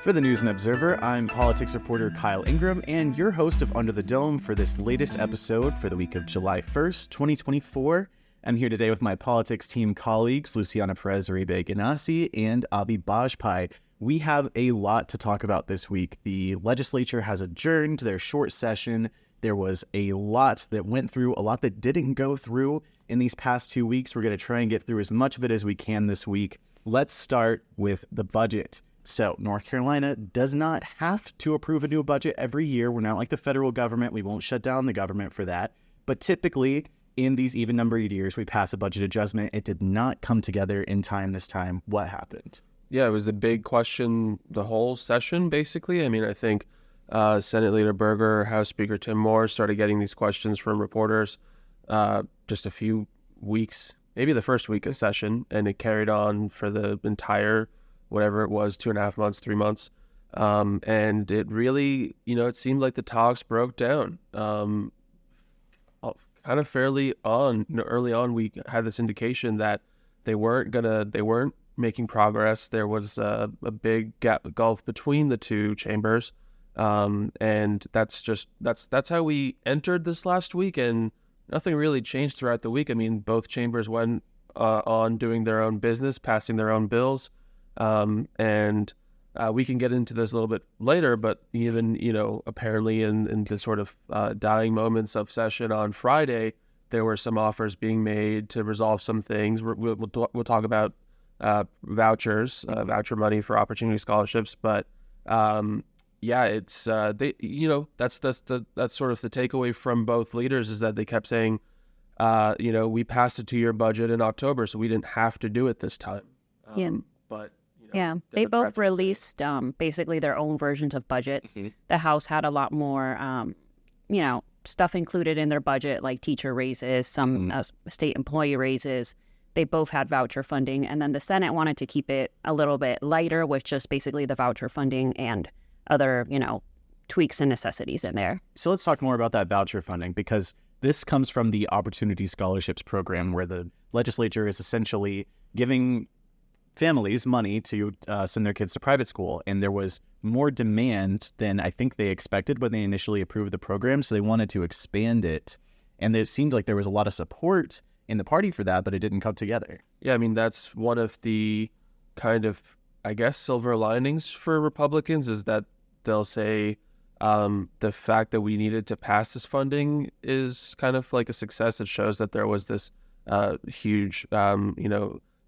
For the News and Observer, I'm politics reporter Kyle Ingram and your host of Under the Dome for this latest episode for the week of July 1st, 2024. I'm here today with my politics team colleagues, Luciana, Perez, Uribe, Guinassi, and Bajpai. We have a lot to talk about this week. The legislature has adjourned their short session. There was a lot that went through, a lot that didn't go through in these past 2 weeks. We're going to try and get through as much of it as we can this week. Let's start with the budget. So North Carolina does not have to approve a new budget every year. We're not like the federal government. We won't shut down the government for that. But typically, in these even-numbered years, we pass a budget adjustment. It did not come together in time this time. What happened? Yeah, it was the big question the whole session, basically. I mean, I think Senate Leader Berger, House Speaker Tim Moore started getting these questions from reporters just a few weeks, maybe the first week of session, and it carried on for the entire whatever it was, 2.5 months, 3 months. And it really, it seemed like the talks broke down. Kind of fairly early on, we had this indication that they weren't making progress. There was a big gulf between the two chambers. And that's how we entered this last week, and nothing really changed throughout the week. I mean, both chambers went on doing their own business, passing their own bills. And we can get into this a little bit later, but even, apparently in the sort of dying moments of session on Friday, there were some offers being made to resolve some things. We'll talk about vouchers, voucher money for opportunity scholarships, but it's that's sort of the takeaway from both leaders is that they kept saying, we passed a 2-year budget in October, so we didn't have to do it this time. But they both released basically their own versions of budgets. Mm-hmm. The House had a lot more, stuff included in their budget, like teacher raises, some state employee raises. They both had voucher funding. And then the Senate wanted to keep it a little bit lighter with just basically the voucher funding and other, tweaks and necessities in there. So let's talk more about that voucher funding, because this comes from the Opportunity Scholarships Program, where the legislature is essentially giving families money to send their kids to private school. And there was more demand than I think they expected when they initially approved the program. So they wanted to expand it. And it seemed like there was a lot of support in the party for that, but it didn't come together. Yeah, I mean, that's one of the kind of, I guess, silver linings for Republicans is that they'll say the fact that we needed to pass this funding is kind of like a success. It shows that there was this huge,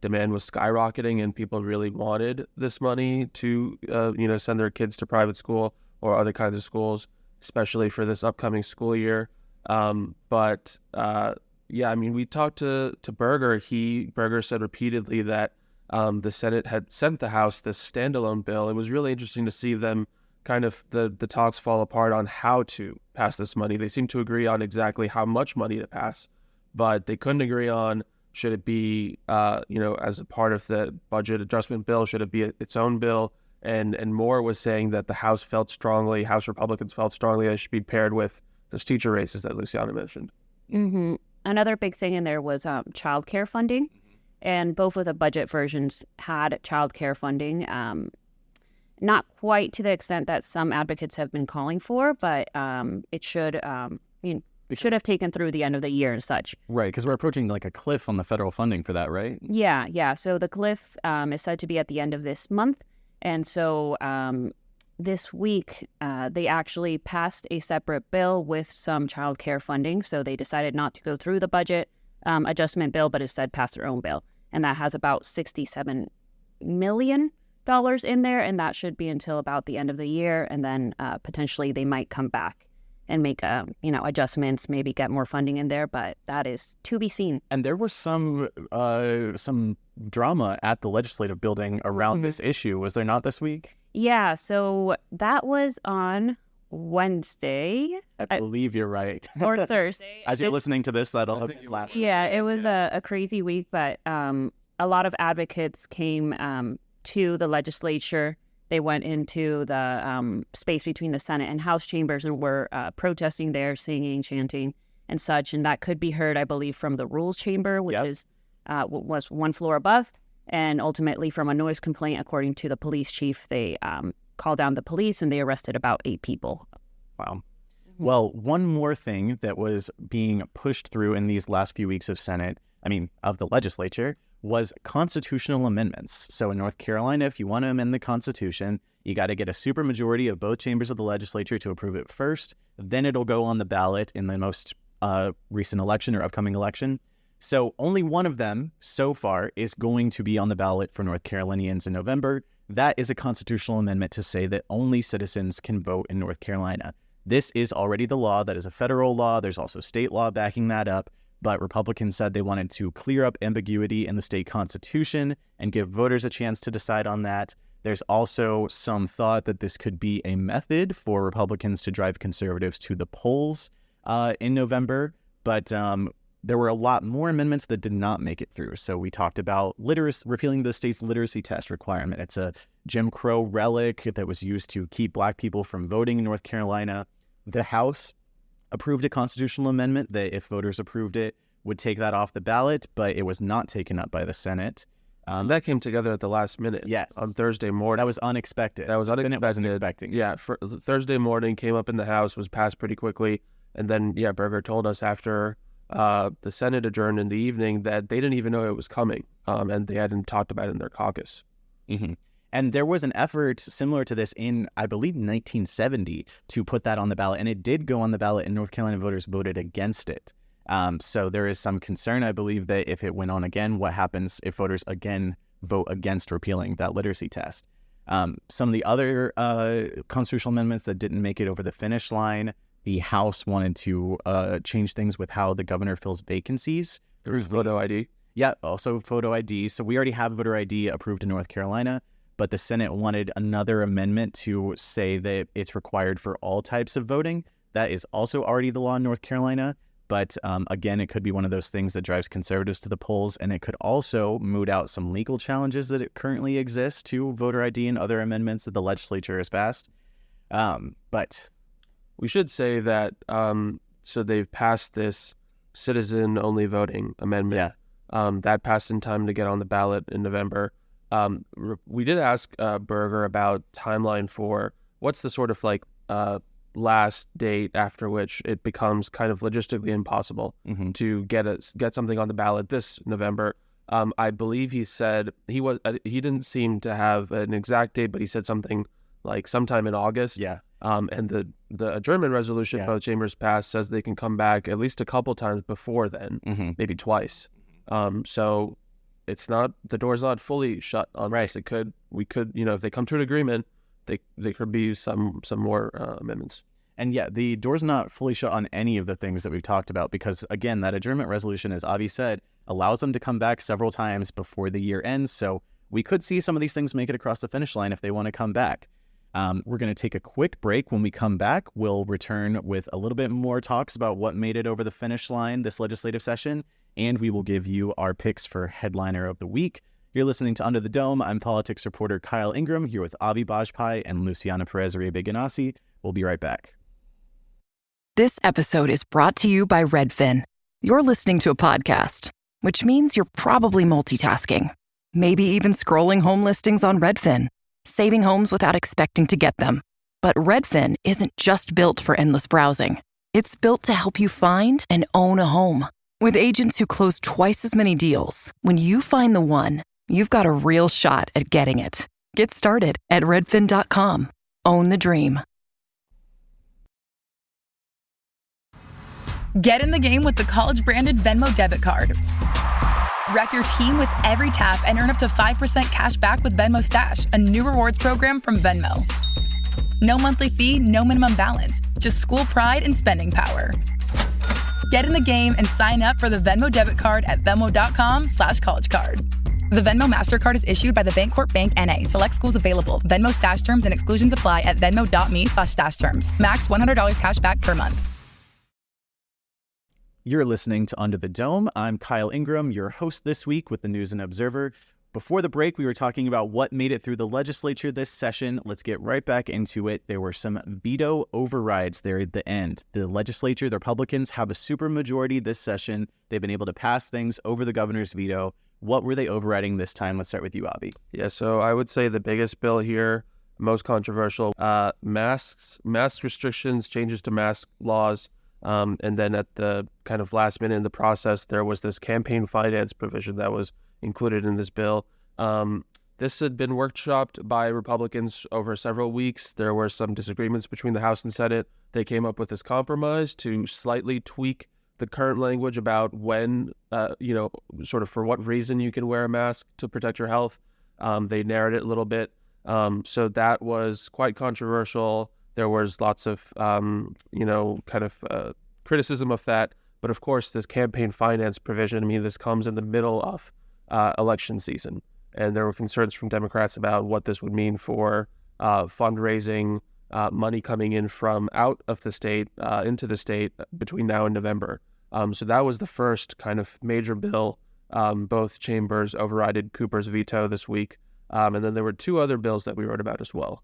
demand was skyrocketing and people really wanted this money to, send their kids to private school or other kinds of schools, especially for this upcoming school year. We talked to Berger. Berger said repeatedly that the Senate had sent the House this standalone bill. It was really interesting to see them kind of the talks fall apart on how to pass this money. They seemed to agree on exactly how much money to pass, but they couldn't agree on should it be, as a part of the budget adjustment bill, should it be its own bill? And Moore was saying that the House Republicans felt strongly that it should be paired with those teacher races that Luciana mentioned. Mm-hmm. Another big thing in there was child care funding. And both of the budget versions had child care funding. Not quite to the extent that some advocates have been calling for, but it should have taken through the end of the year and such. Right, because we're approaching like a cliff on the federal funding for that, right? Yeah. So the cliff is said to be at the end of this month. And so this week, they actually passed a separate bill with some child care funding. So they decided not to go through the budget adjustment bill, but instead pass their own bill. And that has about $67 million in there. And that should be until about the end of the year. And then potentially they might come back and make adjustments, maybe get more funding in there, but that is to be seen. And there was some drama at the legislative building around this issue. Was there not this week? Yeah, so that was on Wednesday. I believe you're right. Or Thursday. As you're listening to this, that'll have last. Yeah, it was a crazy week, but a lot of advocates came to the legislature. They went into the space between the Senate and House chambers and were protesting there, singing, chanting, and such. And that could be heard, I believe, from the Rules Chamber, which was one floor above. And ultimately, from a noise complaint, according to the police chief, they call down the police, and they arrested about 8 people. Wow. Well, one more thing that was being pushed through in these last few weeks of the legislature, was constitutional amendments. So in North Carolina, if you want to amend the Constitution, you got to get a supermajority of both chambers of the legislature to approve it first. Then it'll go on the ballot in the most recent election or upcoming election. So only one of them so far is going to be on the ballot for North Carolinians in November. That is a constitutional amendment to say that only citizens can vote in North Carolina. This is already the law. That is a federal law. There's also state law backing that up. But Republicans said they wanted to clear up ambiguity in the state constitution and give voters a chance to decide on that. There's also some thought that this could be a method for Republicans to drive conservatives to the polls in November. But there were a lot more amendments that did not make it through. So we talked about repealing the state's literacy test requirement. It's a Jim Crow relic that was used to keep Black people from voting in North Carolina. The House approved a constitutional amendment that, if voters approved it, would take that off the ballot, but it was not taken up by the Senate. That came together at the last minute. Yes. On Thursday morning. That was unexpected. The Senate wasn't expecting it. Yeah, Thursday morning, came up in the House, was passed pretty quickly, and then, Berger told us after the Senate adjourned in the evening that they didn't even know it was coming, and they hadn't talked about it in their caucus. Mm-hmm. And there was an effort similar to this in, I believe, 1970 to put that on the ballot. And it did go on the ballot, and North Carolina voters voted against it. So there is some concern, I believe, that if it went on again, what happens if voters again vote against repealing that literacy test? Some of the other constitutional amendments that didn't make it over the finish line, the House wanted to change things with how the governor fills vacancies. There was photo ID. Yeah, also photo ID. So we already have voter ID approved in North Carolina. But the Senate wanted another amendment to say that it's required for all types of voting. That is also already the law in North Carolina. But again, it could be one of those things that drives conservatives to the polls. And it could also moot out some legal challenges that currently exist to voter ID and other amendments that the legislature has passed. But we should say that so they've passed this citizen-only voting amendment. Yeah. That passed in time to get on the ballot in November. We did ask Berger about timeline for what's the sort of last date after which it becomes kind of logistically impossible to get something on the ballot this November. I believe he said he didn't seem to have an exact date, but he said something like sometime in August. Yeah. And the adjournment resolution both chambers passed says they can come back at least a couple times before then, maybe twice. So it's not, the door's not fully shut on this. We could, if they come to an agreement, they could be some more amendments. And yeah, the door's not fully shut on any of the things that we've talked about because, again, that adjournment resolution, as Avi said, allows them to come back several times before the year ends. So we could see some of these things make it across the finish line if they want to come back. We're going to take a quick break. When we come back, we'll return with a little bit more talks about what made it over the finish line this legislative session, and we will give you our picks for Headliner of the Week. You're listening to Under the Dome. I'm politics reporter Kyle Ingram here with Avi Bajpai and Luciana Perez, Uribe, Guinassi. We'll be right back. This episode is brought to you by Redfin. You're listening to a podcast, which means you're probably multitasking. Maybe even scrolling home listings on Redfin, saving homes without expecting to get them. But Redfin isn't just built for endless browsing. It's built to help you find and own a home. With agents who close twice as many deals, when you find the one, you've got a real shot at getting it. Get started at redfin.com. Own the dream. Get in the game with the college-branded Venmo debit card. Wreck your team with every tap and earn up to 5% cash back with Venmo Stash, a new rewards program from Venmo. No monthly fee, no minimum balance, just school pride and spending power. Get in the game and sign up for the Venmo debit card at venmo.com/collegecard. The Venmo MasterCard is issued by the Bancorp Bank N.A. Select schools available. Venmo Stash terms and exclusions apply at venmo.me/stash terms. Max $100 cash back per month. You're listening to Under the Dome. I'm Kyle Ingram, your host this week with the News and Observer. Before the break, we were talking about what made it through the legislature this session. Let's get right back into it. There were some veto overrides there at the end. The legislature, the Republicans, have a supermajority this session. They've been able to pass things over the governor's veto. What were they overriding this time? Let's start with you, Avi. Yeah, so I would say the biggest bill here most controversial, mask restrictions, changes to mask laws. And then at the kind of last minute in the process, there was this campaign finance provision that was included in this bill. This had been workshopped by Republicans over several weeks. There were some disagreements between the House and Senate. They came up with this compromise to slightly tweak the current language about when, sort of for what reason you can wear a mask to protect your health. They narrowed it a little bit. So that was quite controversial. There was lots of, criticism of that. But of course, this campaign finance provision, this comes in the middle of election season. And there were concerns from Democrats about what this would mean for fundraising, money coming in from out of the state into the state between now and November. So that was the first kind of major bill. Both chambers overrided Cooper's veto this week. And then there were two other bills that we wrote about as well.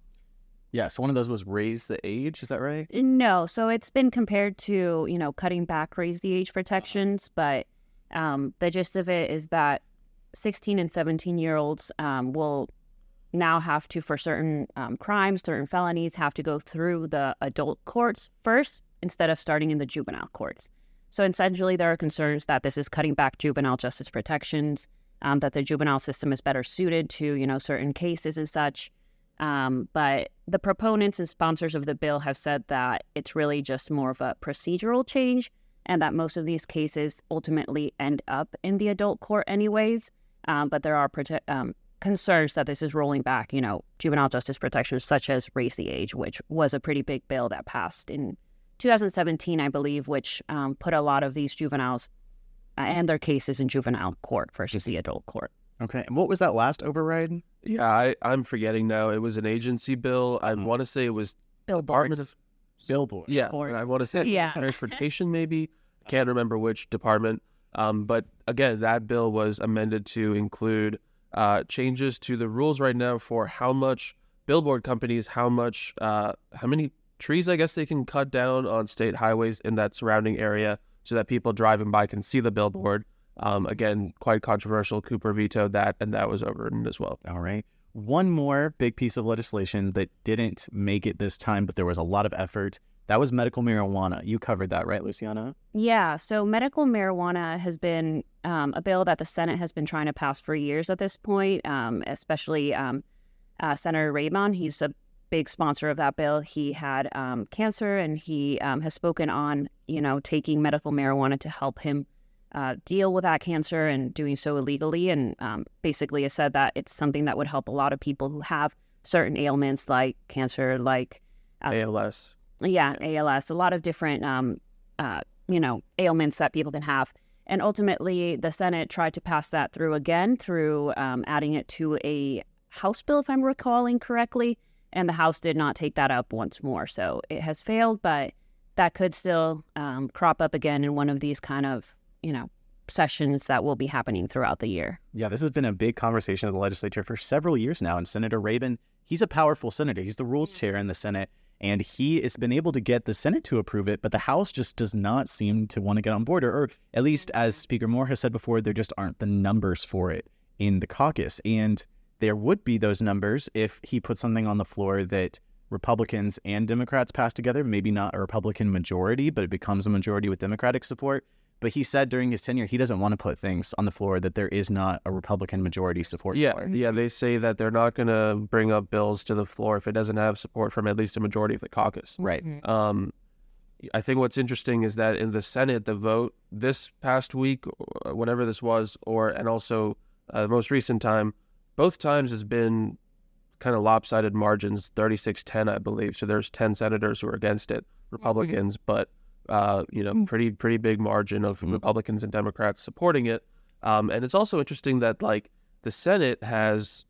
Yeah, so one of those was raise the age, is that right? No, so it's been compared to, cutting back, raise the age protections, but the gist of it is that 16 and 17-year-olds will now have to, for certain crimes, certain felonies, have to go through the adult courts first instead of starting in the juvenile courts. So essentially, there are concerns that this is cutting back juvenile justice protections, that the juvenile system is better suited to, certain cases and such. But the proponents and sponsors of the bill have said that it's really just more of a procedural change and that most of these cases ultimately end up in the adult court anyways. But there are concerns that this is rolling back, juvenile justice protections such as raise the age, which was a pretty big bill that passed in 2017, I believe, which put a lot of these juveniles and their cases in juvenile court versus the adult court. Okay, and what was that last override? Yeah, I'm forgetting now. It was an agency bill. I want to say it was Department of Billboards. Yeah, I want to say transportation maybe. Can't remember which department. But again, that bill was amended to include changes to the rules right now for how much billboard companies, how many trees I guess they can cut down on state highways in that surrounding area so that people driving by can see the billboard. Again, quite controversial. Cooper vetoed that, and that was overridden as well. All right. One more big piece of legislation that didn't make it this time, but there was a lot of effort. That was medical marijuana. You covered that, right, Luciana? Yeah. So medical marijuana has been a bill that the Senate has been trying to pass for years at this point, especially Senator Raymond. He's a big sponsor of that bill. He had cancer, and he has spoken on, taking medical marijuana to help him deal with that cancer and doing so illegally, and basically has said that it's something that would help a lot of people who have certain ailments like cancer, like ALS. Yeah, ALS, a lot of different, ailments that people can have. And ultimately, the Senate tried to pass that through again through adding it to a House bill, if I'm recalling correctly, and the House did not take that up once more. So it has failed, but that could still crop up again in one of these kind of sessions that will be happening throughout the year. Yeah, this has been a big conversation of the legislature for several years now. And Senator Rabin, he's a powerful senator. He's the rules chair in the Senate, and he has been able to get the Senate to approve it, but the House just does not seem to want to get on board, or at least, as Speaker Moore has said before, there just aren't the numbers for it in the caucus. And there would be those numbers if he put something on the floor that Republicans and Democrats pass together, maybe not a Republican majority, but it becomes a majority with Democratic support. But he said during his tenure, he doesn't want to put things on the floor that there is not a Republican majority support for. Yeah, they say that they're not going to bring up bills to the floor if it doesn't have support from at least a majority of the caucus. Right. I think what's interesting is that in the Senate, the vote this past week, whenever this was, and also the most recent time, both times has been kind of lopsided margins, 36-10, I believe. So there's 10 senators who are against it, Republicans, but pretty big margin of Republicans and Democrats supporting it. And it's also interesting that the Senate has,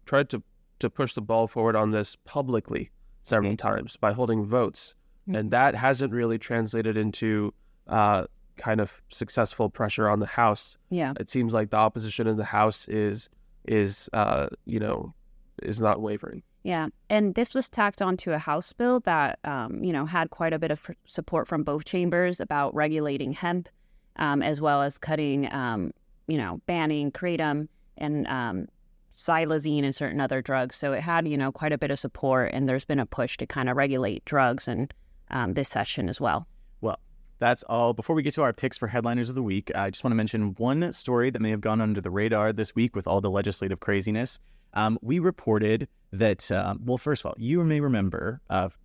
tried to push the ball forward on this publicly several times by holding votes. And that hasn't really translated into kind of successful pressure on the House. Yeah. It seems like the opposition in the House is not wavering. Yeah, and this was tacked onto a House bill that, had quite a bit of support from both chambers about regulating hemp, as well as cutting, banning kratom and xylazine and certain other drugs. So it had, quite a bit of support, and there's been a push to kind of regulate drugs in this session as well. Well, that's all. Before we get to our picks for headliners of the week, I just want to mention one story that may have gone under the radar this week with all the legislative craziness. We reported that, first of all, you may remember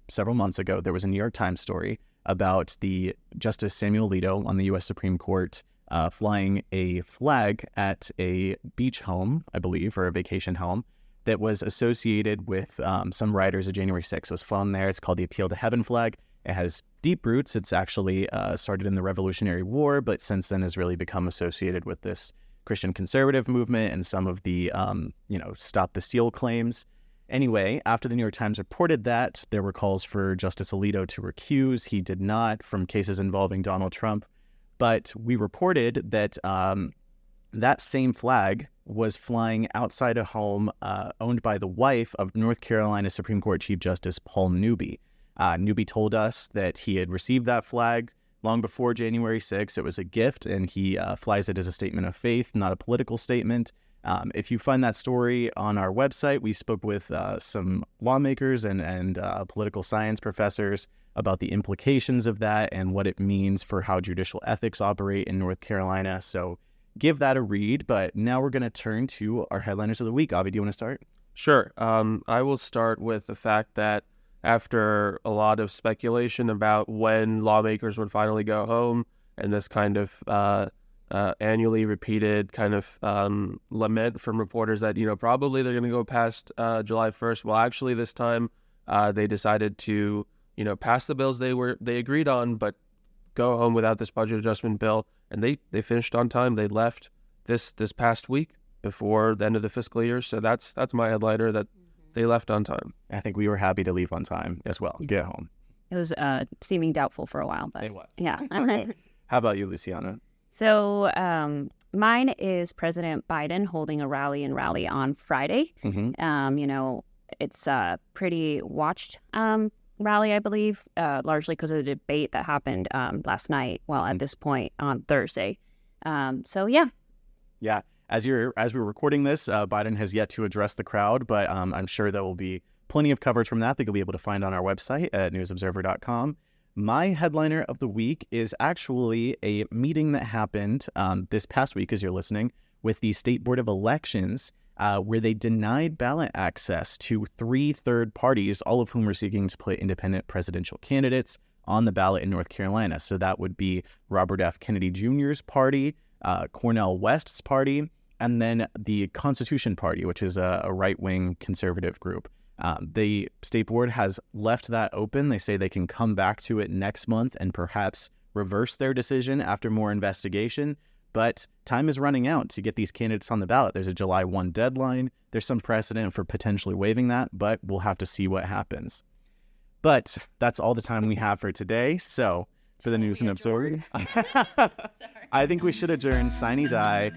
several months ago, there was a New York Times story about the Justice Samuel Alito on the U.S. Supreme Court flying a flag at a beach home, I believe, or a vacation home that was associated with some rioters of January 6th. It was flown there. It's called the Appeal to Heaven flag. It has deep roots. It's actually started in the Revolutionary War, but since then has really become associated with this Christian conservative movement and some of the, Stop the Steal claims. Anyway, after the New York Times reported that, there were calls for Justice Alito to recuse. He did not, from cases involving Donald Trump. But we reported that that same flag was flying outside a home owned by the wife of North Carolina Supreme Court Chief Justice Paul Newby. Newby told us that he had received that flag long before January 6th. It was a gift, and he flies it as a statement of faith, not a political statement. If you find that story on our website, we spoke with some lawmakers and political science professors about the implications of that and what it means for how judicial ethics operate in North Carolina. So give that a read. But now we're going to turn to our headliners of the week. Avi, do you want to start? Sure. I will start with the fact that after a lot of speculation about when lawmakers would finally go home and this kind of annually repeated kind of lament from reporters that, probably they're going to go past July 1st. Well, actually, this time they decided to, pass the bills they agreed on, but go home without this budget adjustment bill. And they finished on time. They left this past week before the end of the fiscal year. So that's my headliner, that they left on time. I think we were happy to leave on time as well. Get home. It was seeming doubtful for a while, but it was. Yeah. How about you, Luciana? So mine is President Biden holding a rally on Friday. Mm-hmm. It's a pretty watched rally, I believe, largely because of the debate that happened last night. Well, at this point on Thursday. Yeah. As we're recording this, Biden has yet to address the crowd, but I'm sure there will be plenty of coverage from that you'll be able to find on our website at newsobserver.com. My headliner of the week is actually a meeting that happened this past week, as you're listening, with the State Board of Elections, where they denied ballot access to 3 third parties, all of whom are seeking to put independent presidential candidates on the ballot in North Carolina. So that would be Robert F. Kennedy Jr.'s party, Cornel West's party, and then the Constitution Party, which is a right-wing conservative group. The State Board has left that open. They say they can come back to it next month and perhaps reverse their decision after more investigation. But time is running out to get these candidates on the ballot. There's a July 1 deadline. There's some precedent for potentially waiving that, but we'll have to see what happens. But that's all the time we have for today. So for the News and Observer, I think we should adjourn. Sine die.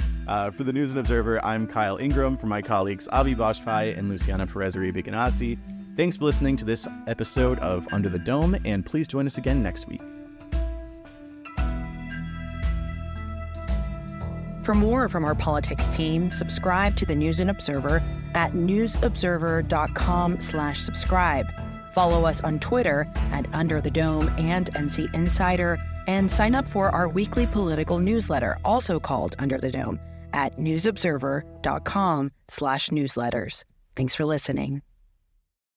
For the News and Observer, I'm Kyle Ingram. For my colleagues Avi Bajpai and Luciana Perez Uribe Guinassi, thanks for listening to this episode of Under the Dome, and please join us again next week. For more from our politics team, subscribe to the News and Observer at newsobserver.com/subscribe. Follow us on Twitter at Under the Dome and NC Insider, and sign up for our weekly political newsletter, also called Under the Dome, at newsobserver.com/newsletters. Thanks for listening.